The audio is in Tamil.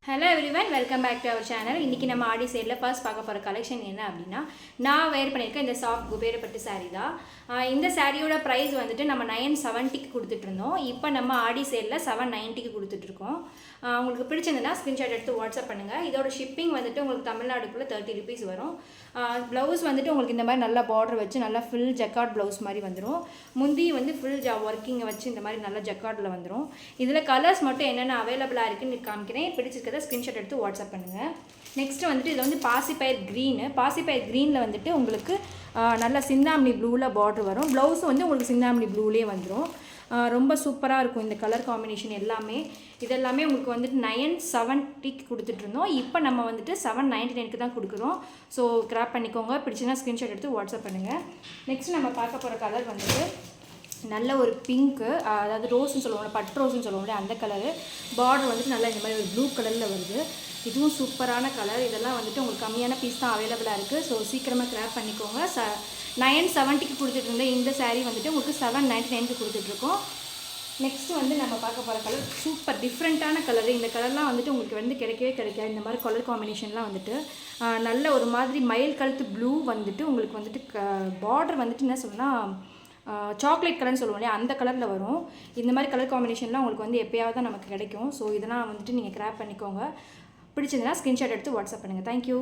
Hello everyone, welcome back to our channel. இன்றைக்கி நம்ம ஆடி சேலில் ஃபர்ஸ்ட் பார்க்க போகிற கலெக்ஷன் என்ன அப்படின்னா, நான் வேர் பண்ணியிருக்கேன் இந்த சாஃப்ட் குபேரப்பட்டு சாரீ தான். இந்த சாரியோட ப்ரைஸ் வந்துட்டு நம்ம 970க்கு கொடுத்துட்ருந்தோம். இப்போ நம்ம ஆடி சேலில் 790க்கு கொடுத்துட்ருக்கோம். உங்களுக்கு பிடிச்சிருந்ததுன்னா ஸ்க்ரீன்ஷாட் எடுத்து வாட்ஸ்அப் பண்ணுங்கள். இதோட ஷிப்பிங் வந்துட்டு உங்களுக்கு தமிழ்நாடுக்குள்ளே 30 rupees வரும். ப்ளவுஸ் வந்துட்டு உங்களுக்கு இந்த மாதிரி நல்லா பார்டர் வச்சு நல்லா ஃபுல் ஜக்கார்ட் ப்ளவுஸ் மாதிரி வந்துடும். முந்தி வந்து ஃபுல் ஒர்க்கிங்கை வச்சு இந்த மாதிரி நல்லா ஜக்கார்டில் வந்துடும். இதில் கலர்ஸ் மட்டும் என்னென்ன அவைலபிளாக இருக்குன்னு காமிக்கிறேன். பிடிச்சிருக்கிறத ஸ்க்ரீன்ஷாட் எடுத்து வாட்ஸ்அப் பண்ணுங்கள். நெக்ஸ்ட்டு வந்துட்டு இதில் வந்து பாசிப்பயிர் க்ரீனில் வந்துட்டு உங்களுக்கு நல்லா சிந்தாமணி ப்ளூவில் பார்டர் வரும். ப்ளவுஸும் வந்து உங்களுக்கு சிந்தாமணி ப்ளூலேயே வந்துடும். ரொம்ப சூப்பராக இருக்கும் இந்த கலர் காம்பினேஷன் எல்லாமே. இதெல்லாமே உங்களுக்கு வந்துட்டு 970க்கு கொடுத்துட்ருந்தோம். இப்போ நம்ம வந்துட்டு 799க்கு தான் கொடுக்குறோம். ஸோ கிராப் பண்ணிக்கோங்க. பிடிச்சின்னா ஸ்க்ரீன்ஷாட் எடுத்து வாட்ஸ்அப் பண்ணுங்கள். நெக்ஸ்ட் நம்ம பார்க்க போகிற கலர் வந்துட்டு நல்ல ஒரு பிங்க்கு, அதாவது ரோஸ்ன்னு சொல்லுவோம்ல, பட் ரோஸ்ன்னு சொல்லுவோம்ல, அந்த கலரு. பார்டர் வந்துட்டு நல்லா இந்த மாதிரி ஒரு ப்ளூ கலரில் வருது. இதுவும் சூப்பரான கலர். இதெல்லாம் வந்துட்டு உங்களுக்கு கம்மியான பீஸ் தான் அவைலபிளாக இருக்குது. ஸோ சீக்கிரமாக கிராப் பண்ணிக்கோங்க. 970க்கு கொடுத்துட்டு இருந்த இந்த சாரீ வந்துட்டு உங்களுக்கு 799க்கு கொடுத்துட்ருக்கோம். நெக்ஸ்ட்டு வந்து நம்ம பார்க்க போகிற கலர் சூப்பர் டிஃப்ரெண்ட்டான கலரு. இந்த கலர்லாம் வந்துட்டு உங்களுக்கு வந்து கிடைக்கவே கிடைக்காது. இந்த மாதிரி கலர் காம்பினேஷன்லாம் வந்துட்டு நல்ல ஒரு மாதிரி மயில் கழுத்து ப்ளூ வந்துட்டு உங்களுக்கு வந்துட்டு பார்டர் வந்துட்டு என்ன சொல்லணும்னா சாக்லேட் கலர்னு சொல்லுவோம் இல்லையா, அந்த கலரில் வரும். இந்த மாதிரி கலர் காம்பினேஷன்லாம் உங்களுக்கு வந்து எப்போயாவது தான் நமக்கு கிடைக்கும். ஸோ இதெல்லாம் வந்துட்டு நீங்கள் கிராப் பண்ணிக்கோங்க. பிடிச்சிருந்தனா ஸ்க்ரீன்ஷாட் எடுத்து வாட்ஸ்அப் பண்ணுங்கள். தேங்க்யூ.